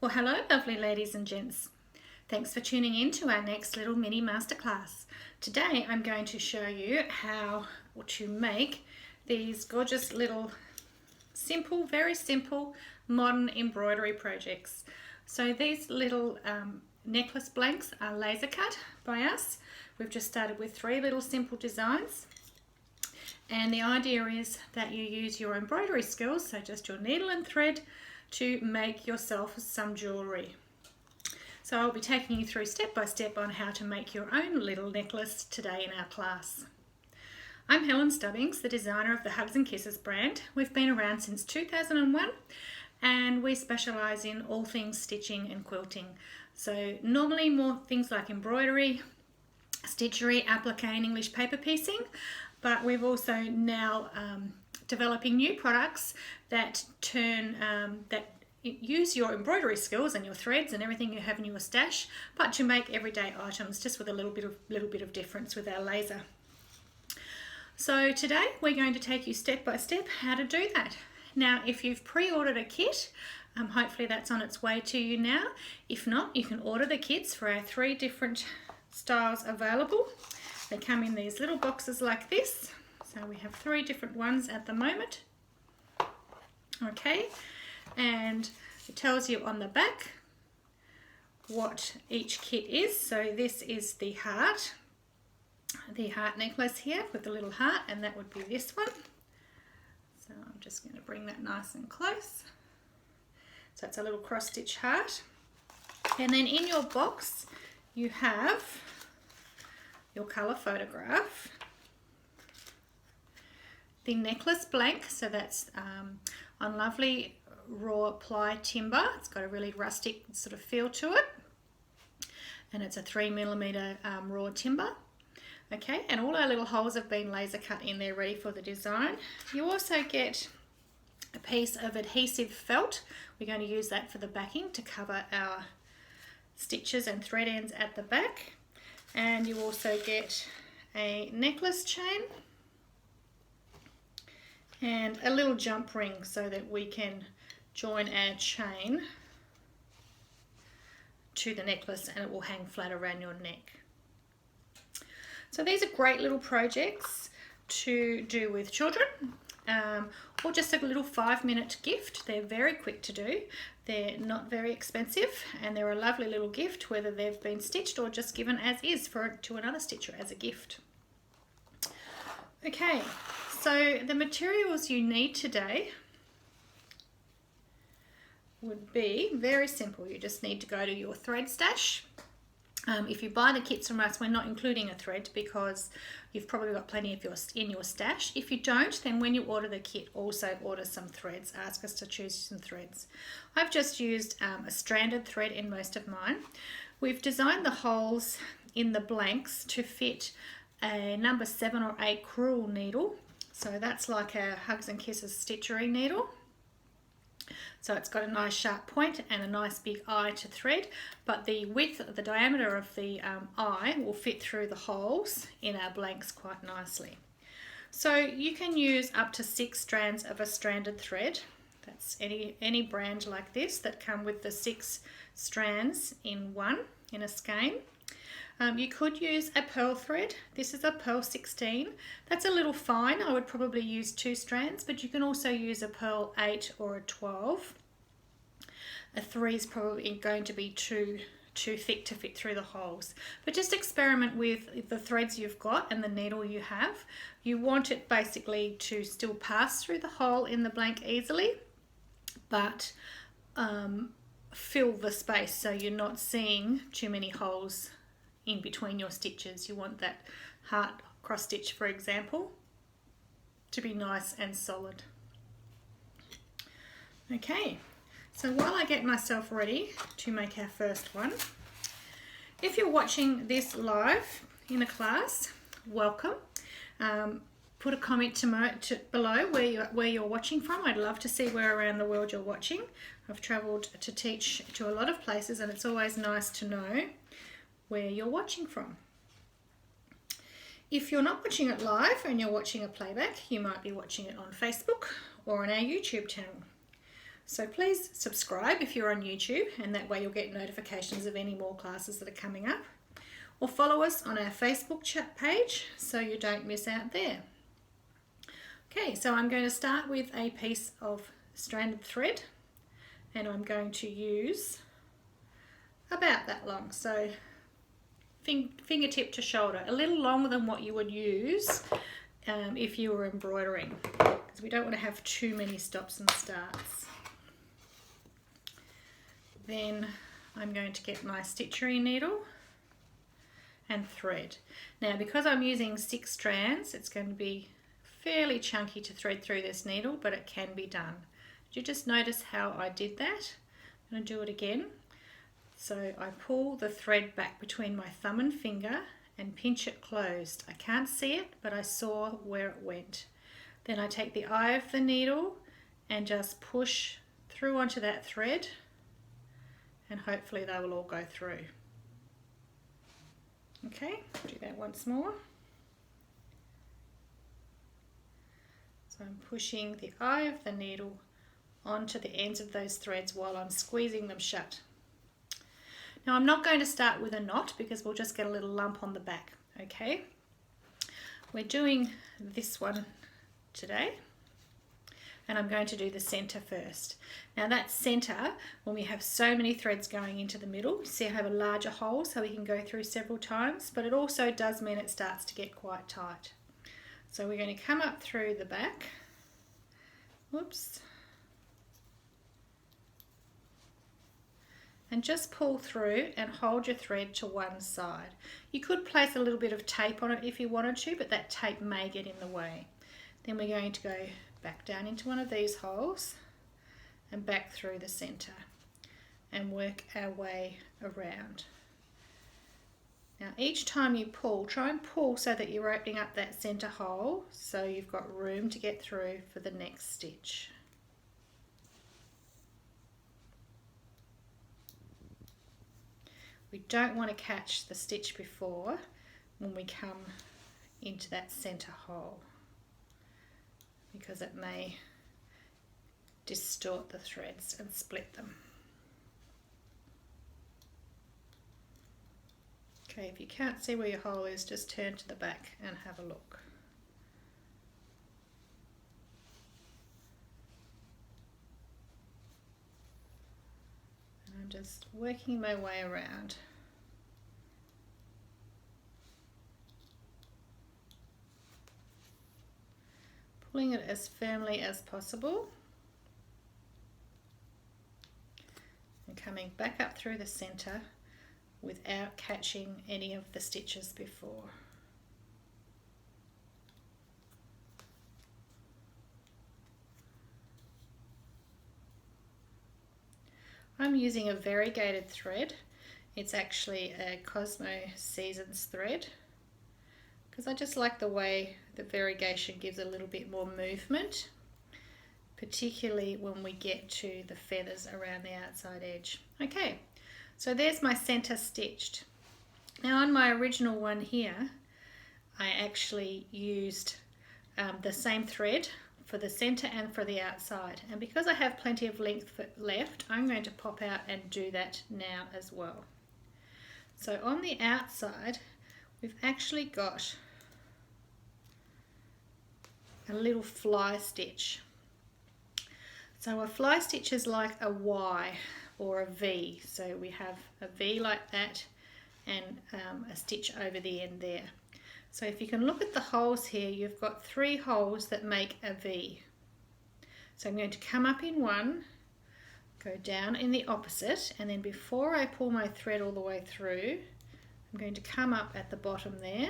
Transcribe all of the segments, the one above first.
Well, hello lovely ladies and gents. Thanks for tuning in to our next little mini masterclass. Today I'm going to show you how to make these gorgeous little simple, very simple modern embroidery projects. So these little necklace blanks are laser cut by us. We've just started with 3 little simple designs. And the idea is that you use your embroidery skills, so just your needle and thread, to make yourself some jewellery. So I'll be taking you through step by step on how to make your own little necklace today in our class. I'm Helen Stubbings, the designer of the Hugs and Kisses brand. We've been around since 2001 and we specialise in all things stitching and quilting. So normally more things like embroidery, stitchery, applique and English paper piecing, but we've also now developing new products that use your embroidery skills and your threads and everything you have in your stash, but to make everyday items just with a little bit of difference with our laser. So today we're going to take you step by step how to do that. Now, if you've pre-ordered a kit, hopefully that's on its way to you now. If not, you can order the kits for our 3 different styles available. They come in these little boxes like this. So we have 3 different ones at the moment. Okay, and it tells you on the back what each kit is. So this is the heart necklace here with the little heart, and that would be this one. So I'm just going to bring that nice and close. So it's a little cross stitch heart. And then in your box you have your colour photograph, the necklace blank, so that's on lovely raw ply timber. It's got a really rustic sort of feel to it, and it's a 3mm raw timber. Okay, and all our little holes have been laser cut in there ready for the design. You also get a piece of adhesive felt. We're going to use that for the backing to cover our stitches and thread ends at the back. And you also get a necklace chain and a little jump ring so that we can join our chain to the necklace and it will hang flat around your neck. So these are great little projects to do with children, or just a little 5-minute gift. They're very quick to do, they're not very expensive, and they're a lovely little gift whether they've been stitched or just given as is to another stitcher as a gift. Okay, so the materials you need today would be very simple. You just need to go to your thread stash. If you buy the kits from us, we're not including a thread because you've probably got plenty of in your stash. If you don't, then when you order the kit, also order some threads. Ask us to choose some threads. I've just used a stranded thread in most of mine. We've designed the holes in the blanks to fit a number 7 or 8 crewel needle. So that's like a Hugs and Kisses stitchery needle. So it's got a nice sharp point and a nice big eye to thread, but the width, the diameter of the eye will fit through the holes in our blanks quite nicely. So you can use up to 6 strands of a stranded thread. That's any brand like this that come with the 6 strands in a skein. You could use a pearl thread. This is a pearl 16. That's a little fine. I would probably use 2 strands, but you can also use a pearl 8 or a 12. A 3 is probably going to be too thick to fit through the holes. But just experiment with the threads you've got and the needle you have. You want it basically to still pass through the hole in the blank easily, but fill the space so you're not seeing too many holes in between your stitches. You want that heart cross stitch, for example, to be nice and solid. Okay, so while I get myself ready to make our first one, if you're watching this live in a class, welcome. Put a comment below where you're watching from. I'd love to see where around the world you're watching. I've travelled to teach to a lot of places, and it's always nice to know where you're watching from. If you're not watching it live and you're watching a playback, you might be watching it on Facebook or on our YouTube channel. So please subscribe if you're on YouTube, and that way you'll get notifications of any more classes that are coming up. Or follow us on our Facebook chat page so you don't miss out there. Okay, so I'm going to start with a piece of stranded thread, and I'm going to use about that long, so fingertip to shoulder, a little longer than what you would use if you were embroidering, because we don't want to have too many stops and starts. Then I'm going to get my stitchery needle and thread. Now, because I'm using 6 strands, it's going to be fairly chunky to thread through this needle, but it can be done. Did you just notice how I did that? I'm going to do it again. So I pull the thread back between my thumb and finger and pinch it closed. I can't see it, but I saw where it went. Then I take the eye of the needle and just push through onto that thread, and hopefully they will all go through. Okay, do that once more. So I'm pushing the eye of the needle onto the ends of those threads while I'm squeezing them shut. Now I'm not going to start with a knot because we'll just get a little lump on the back, okay? We're doing this one today, and I'm going to do the center first. Now that center, when we have so many threads going into the middle, you see I have a larger hole so we can go through several times, but it also does mean it starts to get quite tight. So we're going to come up through the back, whoops, and just pull through and hold your thread to one side. You could place a little bit of tape on it if you wanted to, but that tape may get in the way. Then we're going to go back down into one of these holes and back through the center and work our way around. Now each time you pull, try and pull so that you're opening up that center hole so you've got room to get through for the next stitch. We don't want to catch the stitch before when we come into that center hole, because it may distort the threads and split them. Okay, if you can't see where your hole is, just turn to the back and have a look. And I'm just working my way around. Pulling it as firmly as possible and coming back up through the center without catching any of the stitches before. I'm using a variegated thread. It's actually a COSMO Seasons thread, because I just like the way the variegation gives a little bit more movement, particularly when we get to the feathers around the outside edge. Okay, so there's my center stitched. Now on my original one here, I actually used the same thread for the center and for the outside, and because I have plenty of length left, I'm going to pop out and do that now as well. So on the outside, we've actually got a little fly stitch. So a fly stitch is like a Y or a V. So we have a V like that and a stitch over the end there. So if you can look at the holes here, you've got 3 holes that make a V. So I'm going to come up in one, go down in the opposite, and then before I pull my thread all the way through, I'm going to come up at the bottom there,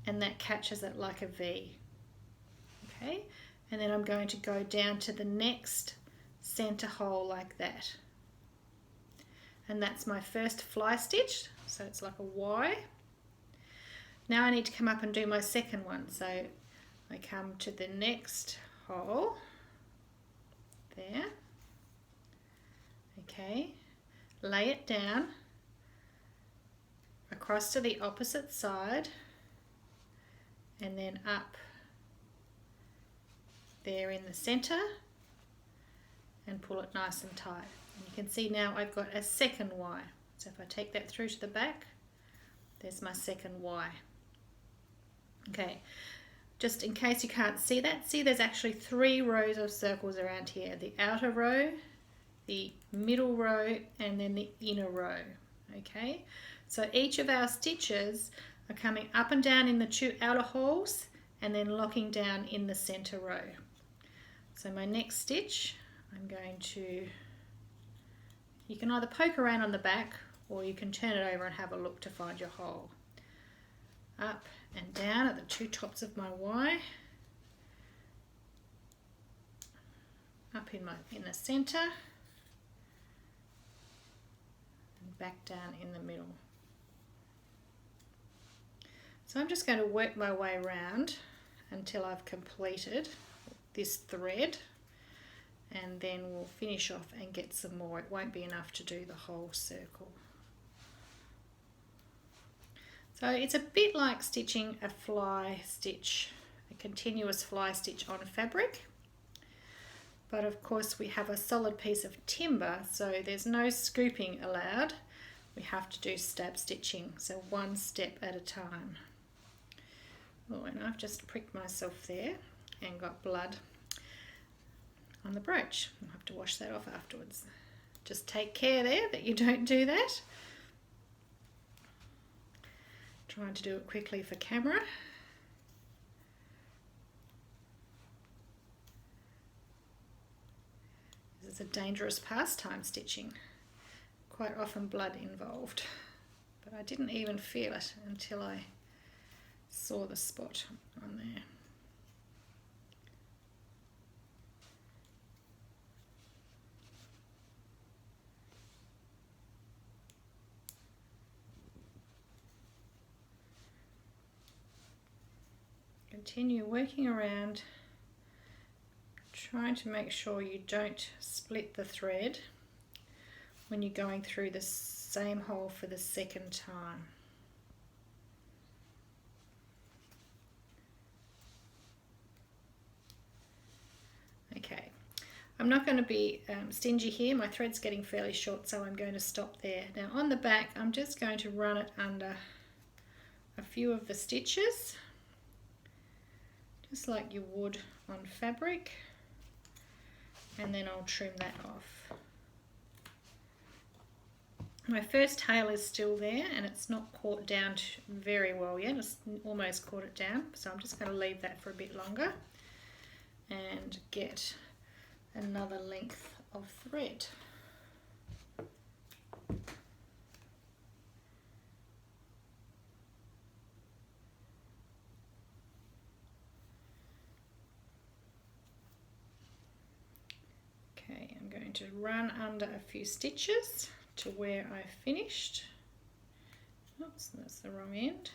and that catches it like a V. Okay, and then I'm going to go down to the next center hole like that, and that's my first fly stitch, so it's like a Y. Now I need to come up and do my second one, so I come to the next hole there, okay, lay it down across to the opposite side and then up there in the center and pull it nice and tight. And you can see now I've got a second Y. So if I take that through to the back, there's my second Y. Okay, just in case you can't see that, see there's actually 3 rows of circles around here. The outer row, the middle row, and then the inner row. Okay, so each of our stitches are coming up and down in the 2 outer holes and then locking down in the center row. So my next stitch, I'm going to, you can either poke around on the back or you can turn it over and have a look to find your hole. Up and down at the 2 tops of my Y, up in the center, and back down in the middle. So I'm just going to work my way around until I've completed this thread, and then we'll finish off and get some more. It won't be enough to do the whole circle. So it's a bit like stitching a fly stitch, a continuous fly stitch on fabric, but of course we have a solid piece of timber, so there's no scooping allowed. We have to do stab stitching, so 1 step at a time. Oh, and I've just pricked myself there and got blood on the brooch. I'll have to wash that off afterwards. Just take care there that you don't do that. Trying to do it quickly for camera. This is a dangerous pastime, stitching. Quite often blood involved, but I didn't even feel it until I saw the spot on there. Continue working around, trying to make sure you don't split the thread when you're going through the same hole for the second time. Okay, I'm not going to be stingy here. My thread's getting fairly short, so I'm going to stop there. Now on the back, I'm just going to run it under a few of the stitches, just like you would on fabric, and then I'll trim that off. My first tail is still there and it's not caught down very well yet. It's almost caught it down, so I'm just going to leave that for a bit longer and get another length of thread. Okay, I'm going to run under a few stitches to where I finished. Oops, that's the wrong end.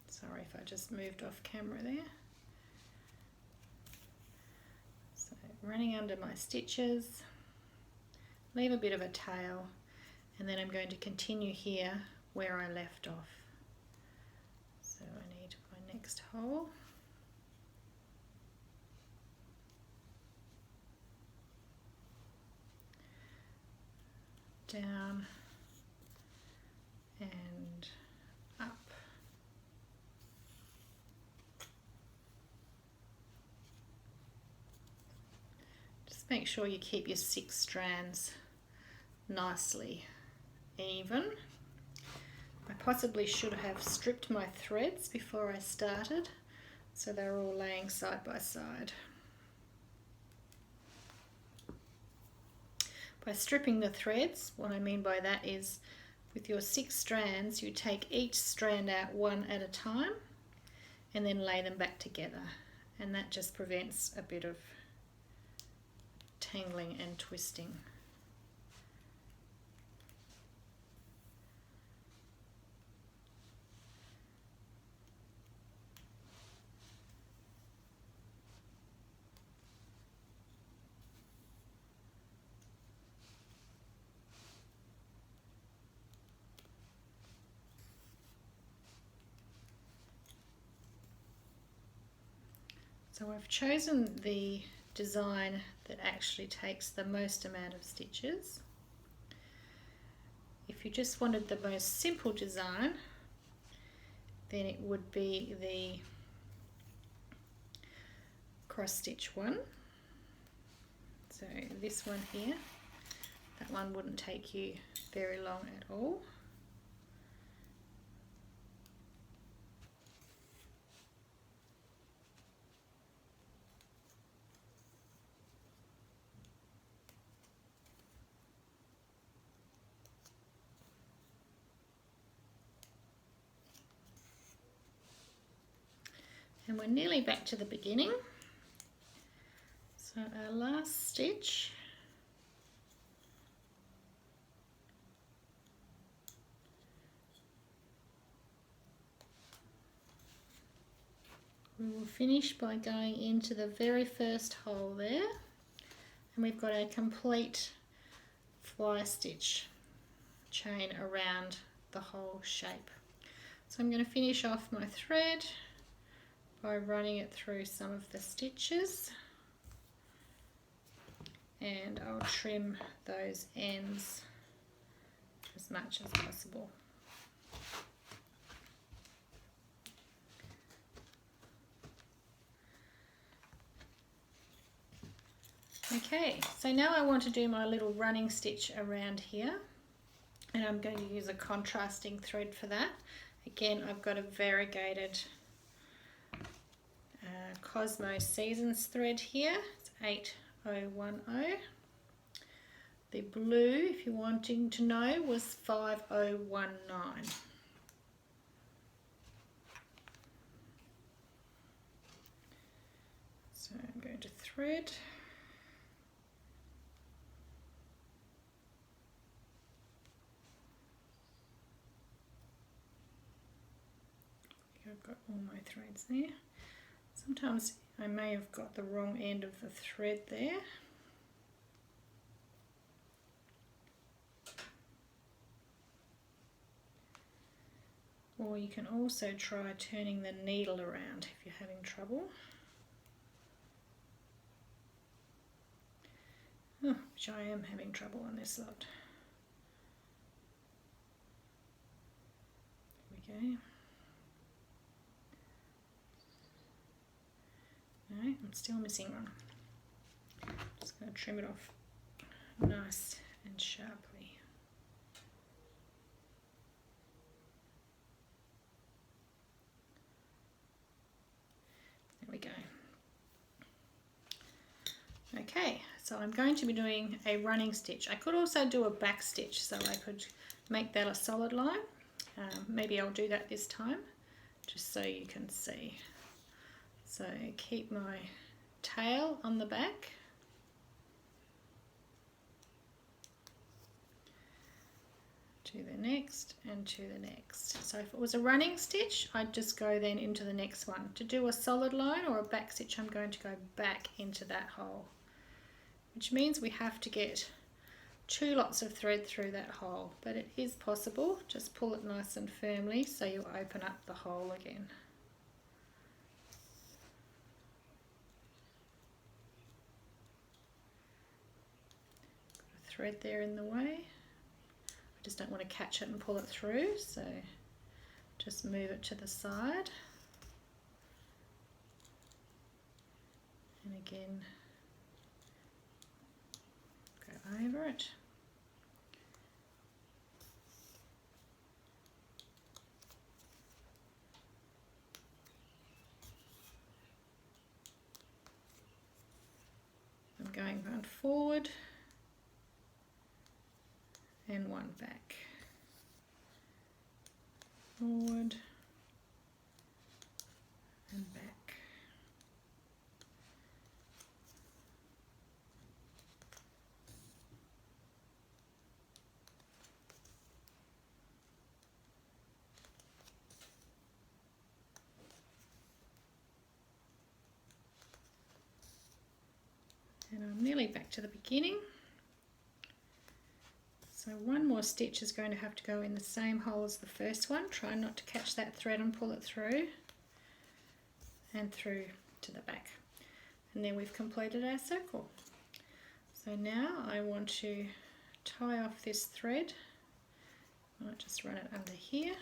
Sorry if I just moved off camera there. So running under my stitches, leave a bit of a tail, and then I'm going to continue here where I left off. So I need my next hole. Down and up. Just make sure you keep your 6 strands nicely even. I possibly should have stripped my threads before I started, so they're all laying side by side. By stripping the threads, what I mean by that is with your 6 strands, you take each strand out one at a time, and then lay them back together, and that just prevents a bit of tangling and twisting. So I've chosen the design that actually takes the most amount of stitches. If you just wanted the most simple design, then it would be the cross stitch one. So this one here, that one wouldn't take you very long at all. And we're nearly back to the beginning. So our last stitch, we will finish by going into the very first hole there, and we've got a complete fly stitch chain around the whole shape. So I'm going to finish off my thread by running it through some of the stitches, and I'll trim those ends as much as possible. Okay, so now I want to do my little running stitch around here, and I'm going to use a contrasting thread for that. Again, I've got a variegated COSMO Seasons thread here. It's 8010. The blue, if you're wanting to know, was 5019. So I'm going to thread. I've got all my threads there. Sometimes I may have got the wrong end of the thread there. Or you can also try turning the needle around if you're having trouble. Oh, which I am having trouble on this lot. There we go. No, I'm still missing one. Just going to trim it off nice and sharply. There we go. Okay, so I'm going to be doing a running stitch. I could also do a back stitch, so I could make that a solid line. Maybe I'll do that this time, just so you can see. So keep my tail on the back. To the next and to the next. So if it was a running stitch, I'd just go then into the next one. To do a solid line or a back stitch, I'm going to go back into that hole, which means we have to get 2 lots of thread through that hole, but it is possible. Just pull it nice and firmly so you open up the hole again. Thread there in the way. I just don't want to catch it and pull it through, so just move it to the side. And again, go over it. I'm going one forward and one back, forward back to the beginning. So one more stitch is going to have to go in the same hole as the first one. Try not to catch that thread and pull it through and through to the back. And then we've completed our circle. So now I want to tie off this thread. I'll just run it under here.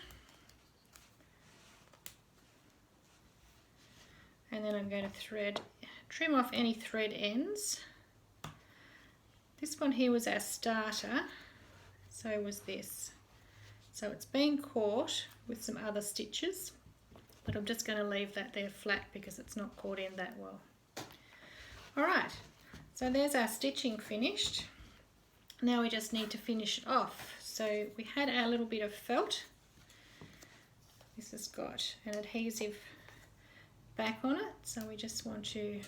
And then I'm going to trim off any thread ends. This one here was our starter, so was this. So it's been caught with some other stitches, but I'm just going to leave that there flat because it's not caught in that well. Alright, so there's our stitching finished. Now we just need to finish it off. So we had our little bit of felt. This has got an adhesive back on it, so we just want to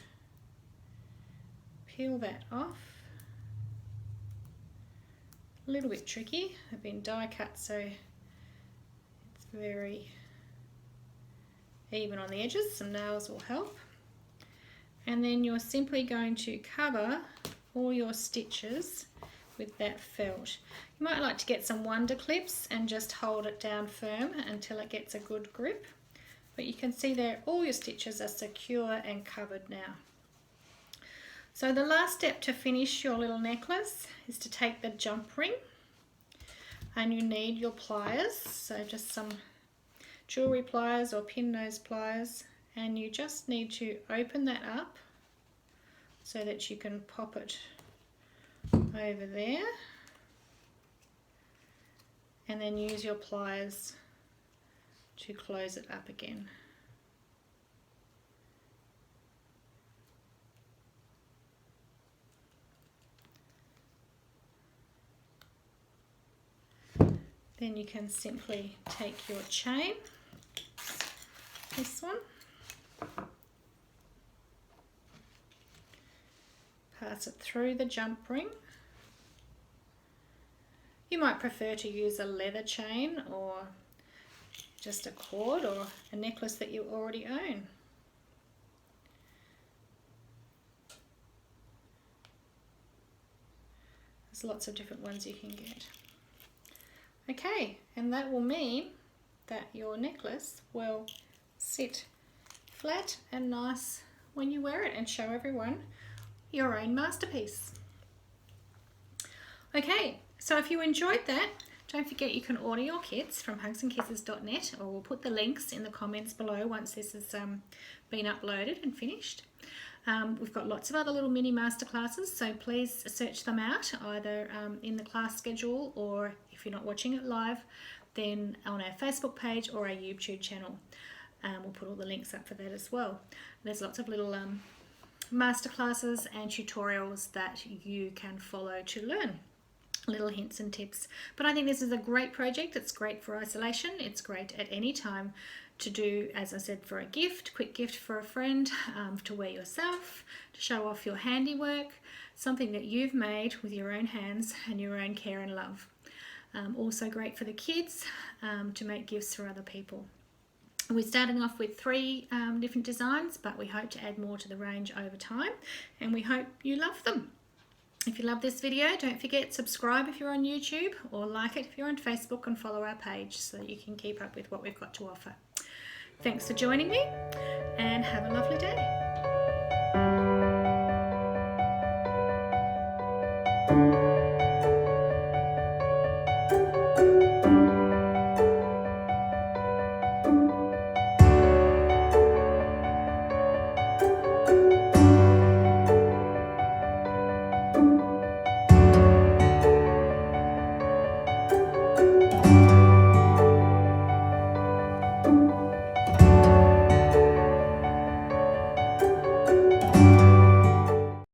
peel that off. A little bit tricky. They've been die cut so it's very even on the edges. Some nails will help. And then you're simply going to cover all your stitches with that felt. You might like to get some wonder clips and just hold it down firm until it gets a good grip. But you can see there all your stitches are secure and covered now. So the last step to finish your little necklace is to take the jump ring, and you need your pliers, so just some jewellery pliers or pin nose pliers, and you just need to open that up so that you can pop it over there, and then use your pliers to close it up again. Then you can simply take your chain, this one, pass it through the jump ring. You might prefer to use a leather chain or just a cord or a necklace that you already own. There's lots of different ones you can get. Okay, and that will mean that your necklace will sit flat and nice when you wear it and show everyone your own masterpiece. Okay, so if you enjoyed that, don't forget you can order your kits from hugsandkisses.net, or we'll put the links in the comments below once this has been uploaded and finished. We've got lots of other little mini masterclasses, so please search them out either in the class schedule, or if you're not watching it live, then on our Facebook page or our YouTube channel. We'll put all the links up for that as well. There's lots of little masterclasses and tutorials that you can follow to learn. Little hints and tips. But I think this is a great project. It's great for isolation. It's great at any time to do, as I said, for a gift, quick gift for a friend, to wear yourself, to show off your handiwork, something that you've made with your own hands and your own care and love. Also great for the kids to make gifts for other people. We're starting off with 3 different designs, but we hope to add more to the range over time, and we hope you love them. If you love this video, don't forget subscribe if you're on YouTube, or like it if you're on Facebook, and follow our page so that you can keep up with what we've got to offer. Thanks for joining me, and have a lovely day.